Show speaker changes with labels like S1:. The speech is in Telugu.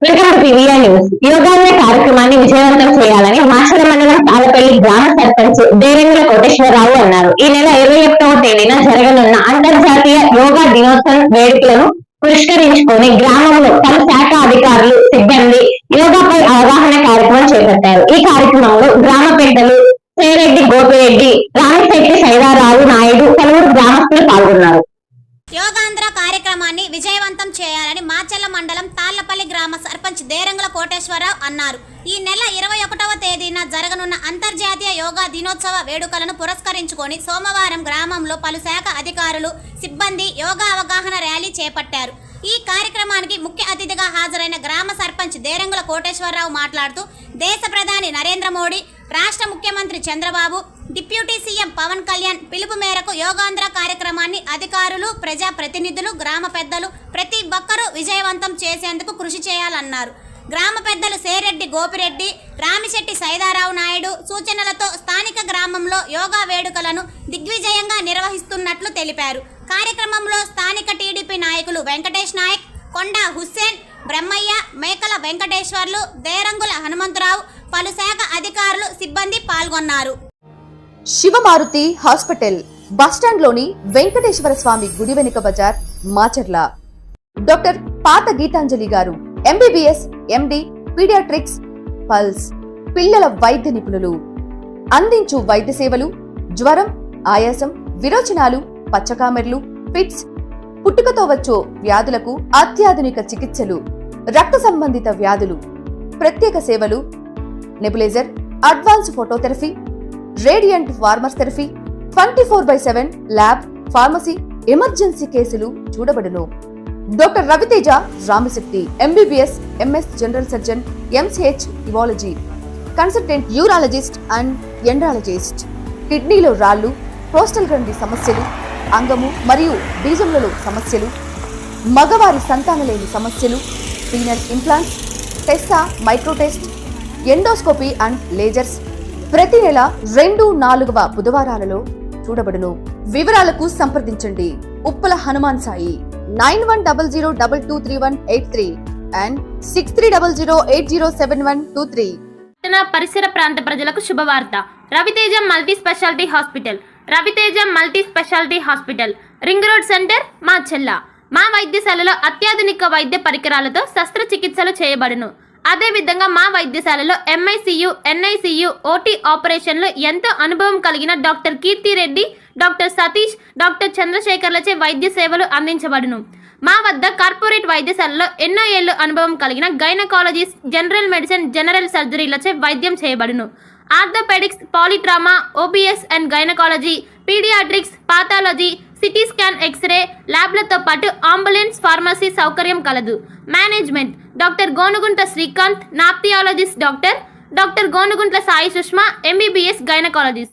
S1: Welcome to PVR news. Yogandhra కార్యక్రమాన్ని విజయవంతం చేయాలని మాచర్ల మండలం తాళపల్లి గ్రామ సర్పంచ్ దేరంగుల కోటేశ్వరరావు అన్నారు. ఈ నెల 21వ తేదీన జరగనున్న అంతర్జాతీయ యోగా దినోత్సవం వేడుకలను పురస్కరించుకొని గ్రామంలో పలు శాఖ అధికారులు, సిబ్బంది యోగాపై అవగాహన కార్యక్రమం చేపట్టారు. ఈ కార్యక్రమంలో గ్రామ పెద్దలు శ్రీరెడ్డి గోపిరెడ్డి, రామిశెట్టి సైదారావు నాయుడు, పలువురు గ్రామస్తులు పాల్గొన్నారు.
S2: యోగాంధ్ర కార్యక్రమాన్ని విజయవంతం చేయాలని మాచర్ల మండలం తాళ్లపల్లి గ్రామ సర్పంచ్ దేరంగుల కోటేశ్వరరావు అన్నారు. ఈ నెల 21వ తేదీన జరగనున్న అంతర్జాతీయ యోగా దినోత్సవ వేడుకలను పురస్కరించుకొని సోమవారం గ్రామంలో పలు శాఖ అధికారులు, సిబ్బంది యోగా అవగాహన ర్యాలీ చేపట్టారు. ఈ కార్యక్రమానికి ముఖ్య అతిథిగా హాజరైన గ్రామ సర్పంచ్ దేరంగుల కోటేశ్వరరావు మాట్లాడుతూ దేశ ప్రధాని నరేంద్ర మోడీ, రాష్ట్ర ముఖ్యమంత్రి చంద్రబాబు, డిప్యూటీ సీఎం పవన్ కళ్యాణ్ పిలుపు మేరకు యోగాంధ్ర కార్యక్రమాన్ని అధికారులు, ప్రజా ప్రతినిధులు, గ్రామ పెద్దలు ప్రతి ఒక్కరూ విజయవంతం చేసేందుకు కృషి చేయాలన్నారు. గ్రామ పెద్దలు సేరెడ్డి గోపిరెడ్డి, రామిశెట్టి సైదారావు నాయుడు సూచనలతో స్థానిక గ్రామంలో యోగా వేడుకలను దిగ్విజయంగా నిర్వహిస్తున్నట్లు తెలిపారు. కార్యక్రమంలో స్థానిక టీడీపీ నాయకులు వెంకటేష్ నాయక్, కొండా హుస్సేన్, బ్రహ్మయ్య, మేకల వెంకటేశ్వర్లు, దేరంగుల హనుమంతరావు, పలు శాఖ అధికారులు, సిబ్బంది పాల్గొన్నారు.
S3: శివమారుతి హాస్పిటల్ బస్టాండ్లోని వెంకటేశ్వర స్వామి గుడి వెనుక బజార్, మాచర్ల. డాక్టర్ పాత గీతాంజలి గారు ఎంబీబీఎస్, ఎండి, పీడియాట్రిక్స్, పల్స్, పిల్లల వైద్య నిపుణులు. అందించు వైద్య సేవలు జ్వరం, ఆయాసం, విరోచనాలు, పచ్చకామెర్లు, ఫిట్స్, పుట్టుకతో వచ్చే వ్యాధులకు అత్యాధునిక చికిత్సలు, రక్త సంబంధిత వ్యాధులు, ప్రత్యేక సేవలు, nebulizer, advance phototherapy, radiant warmers therapy, 24/7 lab, pharmacy, emergency కేసులు చూడబడును. Doctor Raviteja Ramasetti MBBS, MS general surgeon, MCh urology, consultant urologist and andrologist. కిడ్నీలో రాళ్లు, ప్రోస్టల్ గ్రంథి సమస్యలు, అంగము మరియు బీజములలో సమస్యలు, మగవారి సంతానలేని సమస్యలు, penal implants, Tessa, మైక్రోటెస్ట్, endoscopy and lasers ప్రతి నెల 2, 4వ బుధవారాలలో చూడబడును. వివరాలకు సంప్రదించండి ఉప్పల హనుమాన్ సాయి 9100223183 అండ్ 6300807123.
S4: పరిసర ప్రాంత ప్రజలకు శుభవార్త. Raviteja multi speciality hospital. Raviteja multi speciality hospital, ring road centre, Macherla. మా వైద్యశాలలో అత్యాధునిక వైద్య పరికరాలతో శస్త్రచికిత్సలు చేయబడును. అదేవిధంగా మా వైద్యశాలలో ఎంఐసియు, ఎన్ఐసియు, ఓటీ ఆపరేషన్లు ఎంతో అనుభవం కలిగిన doctor Keerthi Reddy, doctor Satish, doctor చంద్రశేఖర్లచే వైద్య సేవలు అందించబడును. మా వద్ద కార్పొరేట్ వైద్యశాలలో ఎన్నో ఏళ్లు అనుభవం కలిగిన గైనకాలజిస్ట్, జనరల్ మెడిసిన్, జనరల్ సర్జరీలచే వైద్యం చేయబడును. Orthopaedics, polytrauma, OBS and gynaecology, paediatrics, pathology, CT scan, X ray ల్యాబ్లతో పాటు అంబులెన్స్, ఫార్మసీ సౌకర్యం కలదు. Management doctor Gonuguntla Srikanth, nephrologist doctor Gonuguntla Sai Sushma, MBBS gynaecologist.